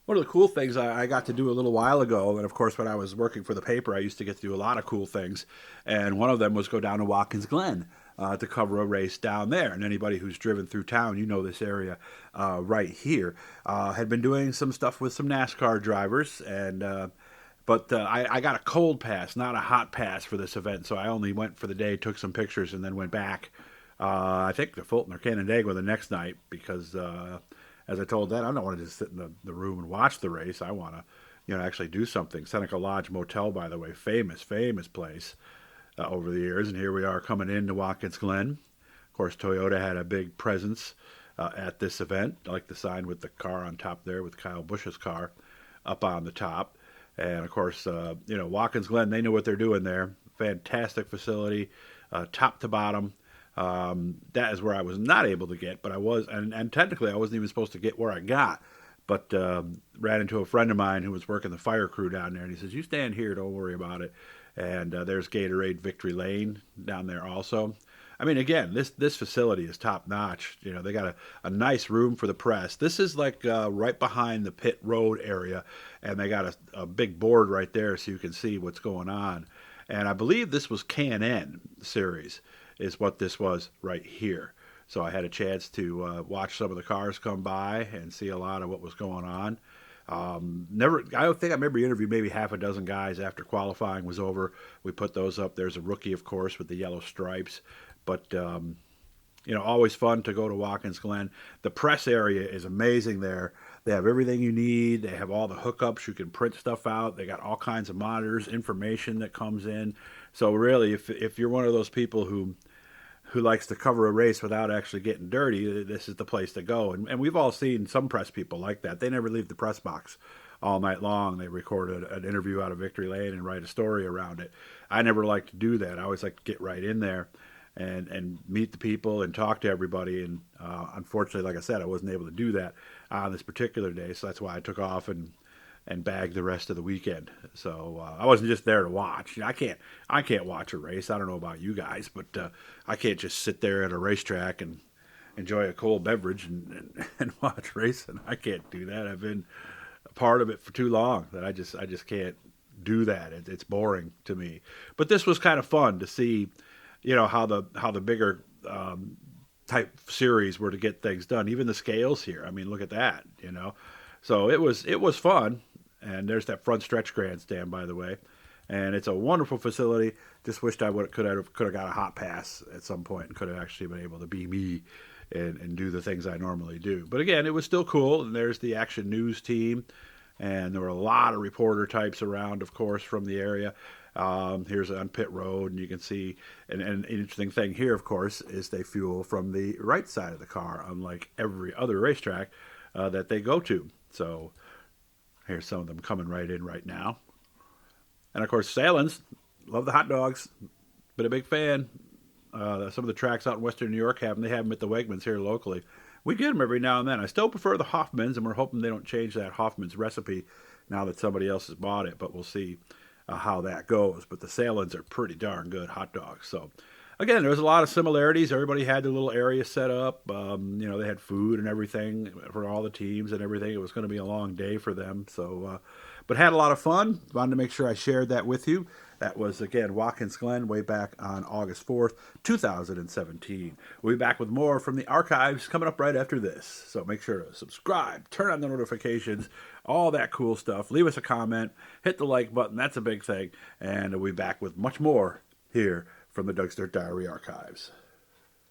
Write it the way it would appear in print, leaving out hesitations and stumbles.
One of the cool things I got to do a little while ago, and of course, when I was working for the paper, I used to get to do a lot of cool things. And one of them was go down to Watkins Glen to cover a race down there. And anybody who's driven through town, you know this area right here. Had been doing some stuff with some NASCAR drivers, and I got a cold pass, not a hot pass for this event. So I only went for the day, took some pictures, and then went back. I think to Fulton or Canandaigua the next night because as I told Dad, I don't want to just sit in the room and watch the race. I want to, actually do something. Seneca Lodge Motel, by the way, famous, famous place over the years. And here we are coming into Watkins Glen. Of course, Toyota had a big presence at this event. I like the sign with the car on top there with Kyle Busch's car up on the top. And of course, Watkins Glen, they know what they're doing there. Fantastic facility, top to bottom. That is where I was not able to get, but I was, and technically I wasn't even supposed to get where I got, but ran into a friend of mine who was working the fire crew down there, and he says, "You stand here, don't worry about it." And there's Gatorade Victory Lane down there also. I mean, again, this facility is top notch. They got a nice room for the press. This is like right behind the pit road area, and they got a big board right there so you can see what's going on. And I believe this was K&N Series is what this was right here. So I had a chance to watch some of the cars come by and see a lot of what was going on. I don't think I remember interviewed maybe half a dozen guys after qualifying was over. We put those up. There's a rookie, of course, with the yellow stripes. But always fun to go to Watkins Glen. The press area is amazing there. They have everything you need. They have all the hookups. You can print stuff out. They got all kinds of monitors, information that comes in. So really, if you're one of those people who likes to cover a race without actually getting dirty, this is the place to go. And we've all seen some press people like that. They never leave the press box all night long. They record an interview out of Victory Lane and write a story around it. I never like to do that. I always like to get right in there and meet the people and talk to everybody. And unfortunately, like I said, I wasn't able to do that on this particular day. So that's why I took off and bagged the rest of the weekend. So I wasn't just there to watch. I can't watch a race. I don't know about you guys, but I can't just sit there at a racetrack and enjoy a cold beverage and watch racing. I can't do that. I've been a part of it for too long that I just can't do that. It's boring to me. But this was kind of fun to see, how the bigger type series were to get things done. Even the scales here. I mean, look at that. So it was fun. And there's that front stretch grandstand, by the way. And it's a wonderful facility. Just wished I could have got a hot pass at some point and could have actually been able to be me and do the things I normally do. But again, it was still cool. And there's the Action News team. And there were a lot of reporter types around, of course, from the area. Here's on pit road, and you can see an interesting thing here, of course, is they fuel from the right side of the car, unlike every other racetrack that they go to. So here's some of them coming right in right now. And of course, Salins, love the hot dogs. Been a big fan. Some of the tracks out in Western New York have them. They have them at the Wegmans here locally. We get them every now and then. I still prefer the Hoffmans, and we're hoping they don't change that Hoffman's recipe now that somebody else has bought it. But we'll see how that goes. But the Salins are pretty darn good hot dogs. So again, there was a lot of similarities. Everybody had their little area set up. They had food and everything for all the teams and everything. It was going to be a long day for them. So, but had a lot of fun. Wanted to make sure I shared that with you. That was, again, Watkins Glen way back on August 4th, 2017. We'll be back with more from the archives coming up right after this. So make sure to subscribe, turn on the notifications, all that cool stuff. Leave us a comment, hit the like button. That's a big thing. And we'll be back with much more here from the Doug's Dirt Diary archives.